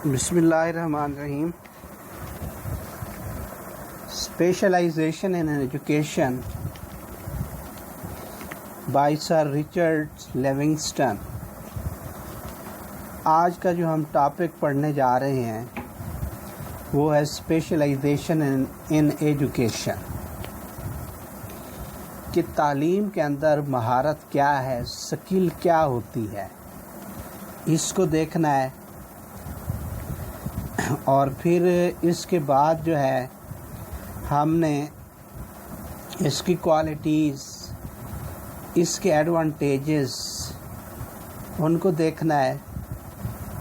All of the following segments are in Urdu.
بسم اللہ الرحمن الرحیم. Specialisation in education by sir Richard Livingstone. آج کا جو ہم ٹاپک پڑھنے جا رہے ہیں وہ ہے اسپیشلائزیشن ان ایجوکیشن، کہ تعلیم کے اندر مہارت کیا ہے، سکل کیا ہوتی ہے، اس کو دیکھنا ہے. اور پھر اس کے بعد جو ہے ہم نے اس کی کوالٹیز، اس کے ایڈوانٹیجز ان کو دیکھنا ہے.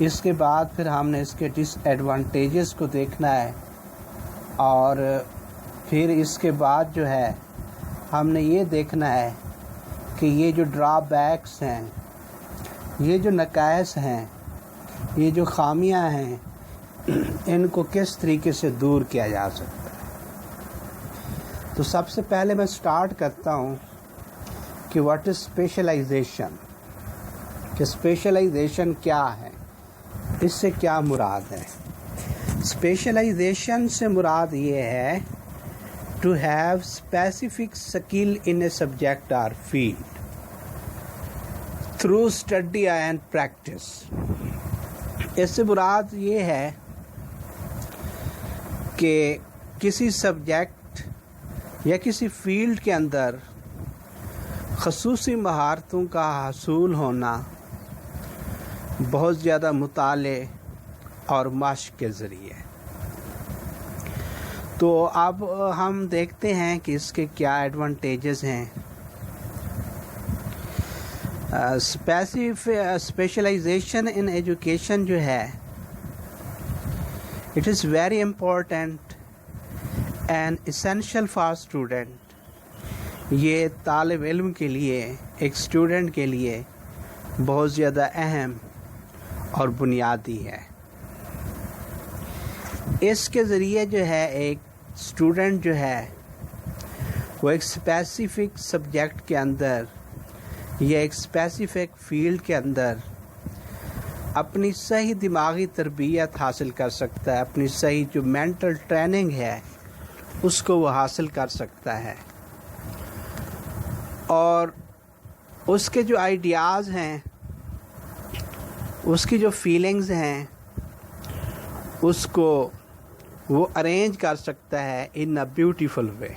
اس کے بعد پھر ہم نے اس کے ڈس ایڈوانٹیجز کو دیکھنا ہے، اور پھر اس کے بعد جو ہے ہم نے یہ دیکھنا ہے کہ یہ جو ڈرا بیکس ہیں، یہ جو نقائص ہیں، یہ جو خامیاں ہیں، ان کو کس طریقے سے دور کیا جا سکتا ہے. تو سب سے پہلے میں سٹارٹ کرتا ہوں کہ واٹ از اسپیشلائزیشن، کہ اسپیشلائزیشن کیا ہے، اس سے کیا مراد ہے. اسپیشلائزیشن سے مراد یہ ہے to have specific skill in a subject اور field through study and practice. اس سے مراد یہ ہے کہ کسی سبجیکٹ یا کسی فیلڈ کے اندر خصوصی مہارتوں کا حصول ہونا بہت زیادہ مطالعے اور مشق کے ذریعے. تو اب ہم دیکھتے ہیں کہ اس کے کیا ایڈوانٹیجز ہیں. اسپیشلائزیشن ان ایجوکیشن جو ہے it is very important and essential for student. یہ طالب علم کے لیے، ایک اسٹوڈنٹ کے لیے بہت زیادہ اہم اور بنیادی ہے. اس کے ذریعے جو ہے ایک اسٹوڈنٹ جو ہے وہ ایک اسپیسیفک سبجیکٹ کے اندر یا ایک اسپیسیفک فیلڈ کے اندر اپنی صحیح دماغی تربیت حاصل کر سکتا ہے، اپنی صحیح جو مینٹل ٹریننگ ہے اس کو وہ حاصل کر سکتا ہے، اور اس کے جو آئیڈیاز ہیں، اس کی جو فیلنگز ہیں، اس کو وہ ارینج کر سکتا ہے ان اے بیوٹیفل وے.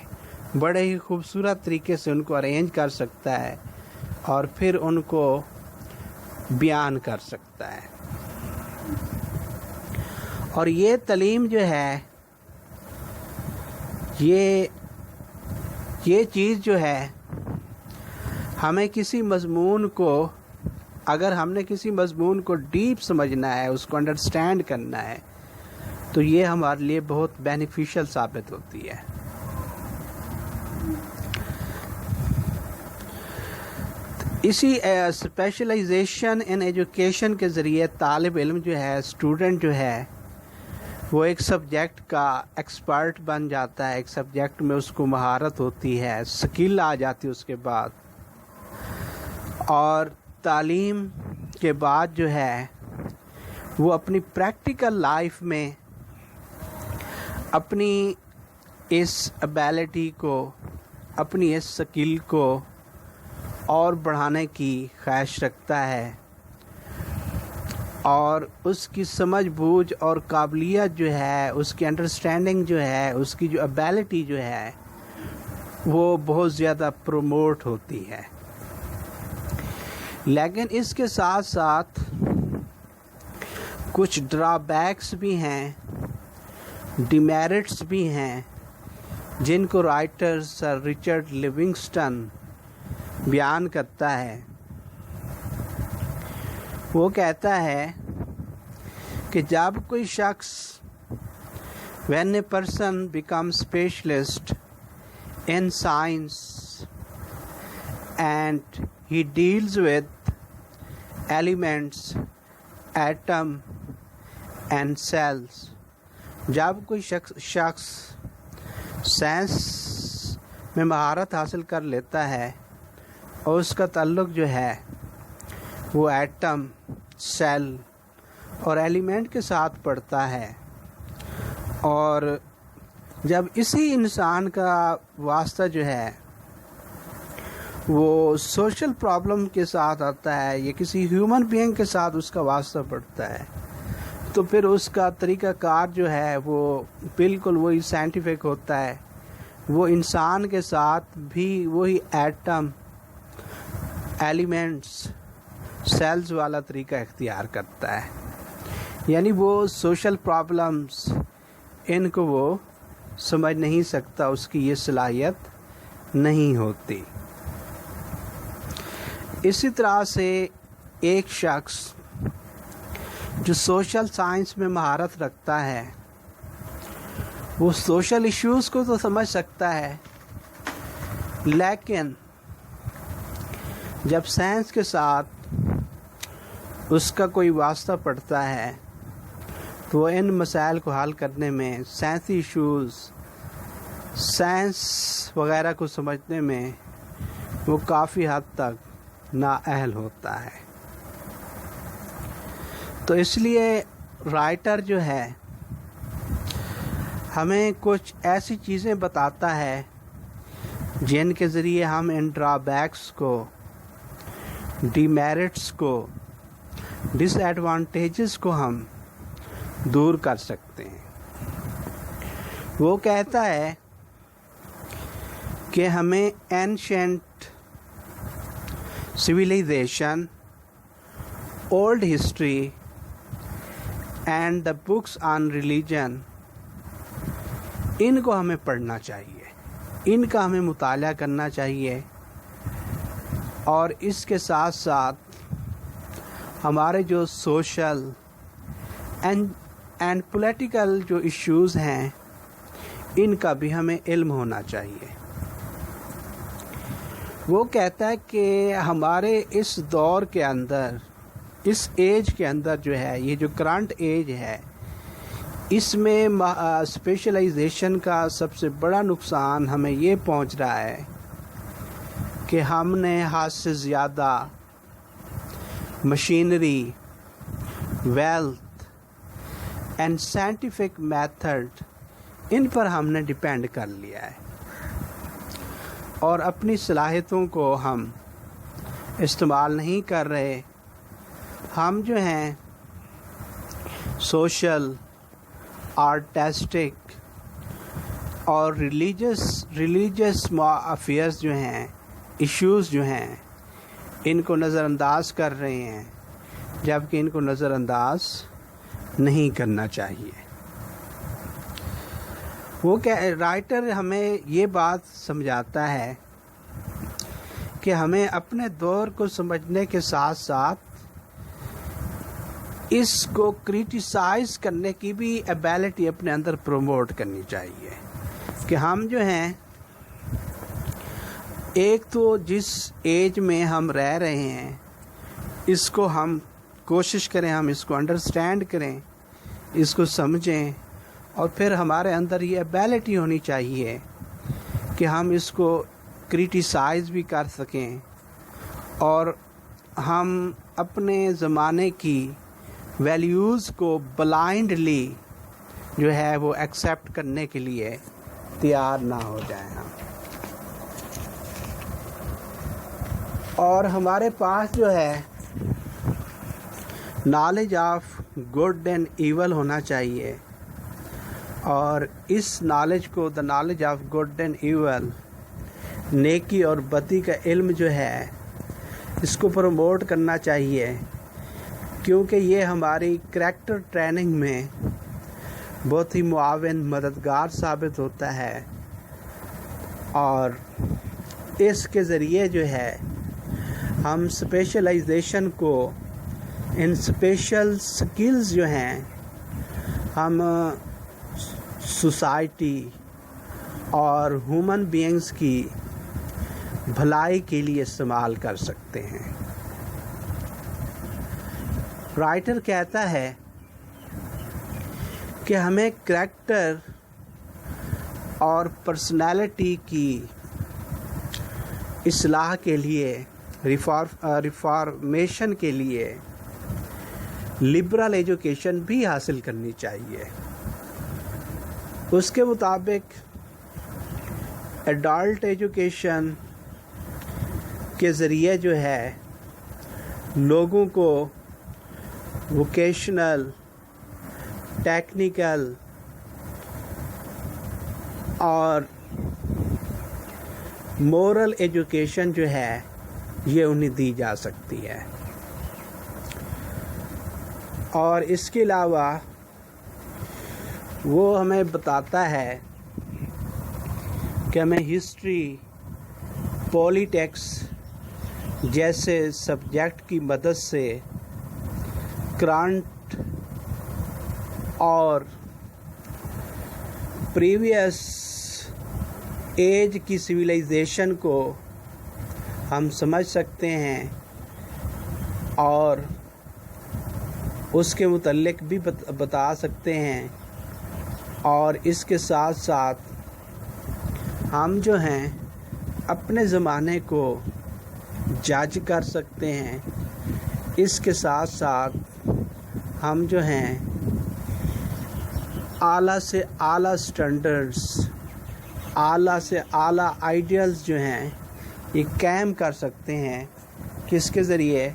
بڑے ہی خوبصورت طریقے سے ان کو ارینج کر سکتا ہے اور پھر ان کو بیان کر سکتا ہے. اور یہ تعلیم جو ہے، یہ چیز جو ہے، ہمیں کسی مضمون کو، اگر ہم نے کسی مضمون کو ڈیپ سمجھنا ہے، اس کو انڈرسٹینڈ کرنا ہے، تو یہ ہمارے لیے بہت بینیفیشل ثابت ہوتی ہے. اسی اسپیشلائزیشن ان ایجوکیشن کے ذریعے طالب علم جو ہے، اسٹوڈنٹ جو ہے، وہ ایک سبجیکٹ کا ایکسپرٹ بن جاتا ہے. ایک سبجیکٹ میں اس کو مہارت ہوتی ہے، سکل آ جاتی ہے اس کے بعد. اور تعلیم کے بعد جو ہے وہ اپنی پریکٹیکل لائف میں اپنی اس ایبیلٹی کو، اپنی اس سکل کو اور بڑھانے کی خواہش رکھتا ہے، اور اس کی سمجھ بوجھ اور قابلیت جو ہے، اس کی انڈرسٹینڈنگ جو ہے، اس کی جو ایبیلٹی جو ہے وہ بہت زیادہ پروموٹ ہوتی ہے. لیکن اس کے ساتھ ساتھ کچھ ڈرا بیکس بھی ہیں، ڈیمیرٹس بھی ہیں، جن کو رائٹر سر رچرڈ لیونگسٹن بیان کرتا ہے. وہ کہتا ہے کہ جب کوئی شخص when a person becomes specialist in science and he deals with elements, atom and cells. جب کوئی شخص سائنس میں مہارت حاصل کر لیتا ہے اور اس کا تعلق جو ہے وہ ایٹم، سیل اور ایلیمنٹ کے ساتھ پڑھتا ہے، اور جب اسی انسان کا واسطہ جو ہے وہ سوشل پرابلم کے ساتھ آتا ہے یا کسی ہیومن بینگ کے ساتھ اس کا واسطہ پڑتا ہے، تو پھر اس کا طریقہ کار جو ہے وہ بالکل وہی سائنٹیفک ہوتا ہے. وہ انسان کے ساتھ بھی وہی ایٹم، ایلیمنٹس، سیلز والا طریقہ اختیار کرتا ہے. یعنی وہ سوشل پرابلمس ان کو وہ سمجھ نہیں سکتا، اس کی یہ صلاحیت نہیں ہوتی. اسی طرح سے ایک شخص جو سوشل سائنس میں مہارت رکھتا ہے وہ سوشل ایشوز کو تو سمجھ سکتا ہے، لیکن جب سائنس کے ساتھ اس کا کوئی واسطہ پڑتا ہے تو وہ ان مسائل کو حل کرنے میں، سائنسی ایشوز، سائنس وغیرہ کو سمجھنے میں وہ کافی حد تک نااہل ہوتا ہے. تو اس لیے رائٹر جو ہے ہمیں کچھ ایسی چیزیں بتاتا ہے جن کے ذریعے ہم ان ڈرا بیکس کو، ڈی میرٹس کو، ڈس ایڈوانٹیجز کو ہم دور کر سکتے ہیں. وہ کہتا ہے کہ ہمیں ancient civilization, old history and the books on religion، ان کو ہمیں پڑھنا چاہیے، ان کا ہمیں مطالعہ کرنا چاہیے، اور اس کے ساتھ ساتھ ہمارے جو سوشل اینڈ پولیٹیکل جو ایشوز ہیں ان کا بھی ہمیں علم ہونا چاہیے. وہ کہتا ہے کہ ہمارے اس دور کے اندر، اس ایج کے اندر جو ہے، یہ جو کرنٹ ایج ہے، اس میں اسپیشلائزیشن کا سب سے بڑا نقصان ہمیں یہ پہنچ رہا ہے کہ ہم نے حد سے زیادہ machinery, wealth and scientific method ان پر ہم نے ڈپینڈ کر لیا ہے، اور اپنی صلاحیتوں کو ہم استعمال نہیں کر رہے. ہم جو ہیں سوشل، آرٹسٹک اور ریلیجس افیئرز جو ہیں، ایشوز جو ہیں، ان کو نظر انداز کر رہے ہیں، جبکہ ان کو نظر انداز نہیں کرنا چاہیے. وہ رائٹر ہمیں یہ بات سمجھاتا ہے کہ ہمیں اپنے دور کو سمجھنے کے ساتھ ساتھ اس کو کریٹیسائز کرنے کی بھی ایبیلٹی اپنے اندر پروموٹ کرنی چاہیے. کہ ہم جو ہیں، ایک تو جس ایج میں ہم رہ رہے ہیں اس کو ہم کوشش کریں، ہم اس کو انڈرسٹینڈ کریں، اس کو سمجھیں، اور پھر ہمارے اندر یہ ایبیلٹی ہونی چاہیے کہ ہم اس کو کریٹیسائز بھی کر سکیں، اور ہم اپنے زمانے کی ویلیوز کو بلائنڈلی جو ہے وہ ایکسیپٹ کرنے کے لیے تیار نہ ہو جائیں ہم. اور ہمارے پاس جو ہے knowledge of good and evil ہونا چاہیے، اور اس نالج کو، the knowledge of good and evil, نیکی اور بدی کا علم جو ہے اس کو پروموٹ کرنا چاہیے، کیونکہ یہ ہماری کریکٹر ٹریننگ میں بہت ہی معاون، مددگار ثابت ہوتا ہے. اور اس کے ذریعے جو ہے ہم اسپیشلائزیشن کو، ان اسپیشل سکلز جو ہیں، ہم سوسائٹی اور ہیومن بینگز کی بھلائی کے لیے استعمال کر سکتے ہیں. رائٹر کہتا ہے کہ ہمیں کریکٹر اور پرسنالٹی کی اصلاح کے لیے، ریفارمیشن کے لیے لبرل ایجوکیشن بھی حاصل کرنی چاہیے. اس کے مطابق ایڈلٹ ایجوکیشن کے ذریعے جو ہے لوگوں کو ووکیشنل، ٹیکنیکل اور مورل ایجوکیشن جو ہے یہ انہیں دی جا سکتی ہے. اور اس کے علاوہ وہ ہمیں بتاتا ہے کہ ہمیں ہسٹری، پولیٹکس جیسے سبجیکٹ کی مدد سے کرنٹ اور پریویس ایج کی سویلائزیشن کو ہم سمجھ سکتے ہیں اور اس کے متعلق بھی بتا سکتے ہیں. اور اس کے ساتھ ساتھ ہم جو ہیں اپنے زمانے کو جج کر سکتے ہیں. اس کے ساتھ ساتھ ہم جو ہیں اعلیٰ سے اعلیٰ سٹینڈرڈز، اعلیٰ سے اعلیٰ آئیڈیلز جو ہیں یہ قائم کر سکتے ہیں. کس کے ذریعے؟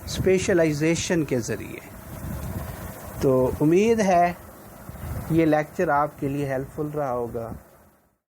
اسپیشلائزیشن کے ذریعے. تو امید ہے یہ لیکچر آپ کے لیے ہیلپ فل رہا ہوگا.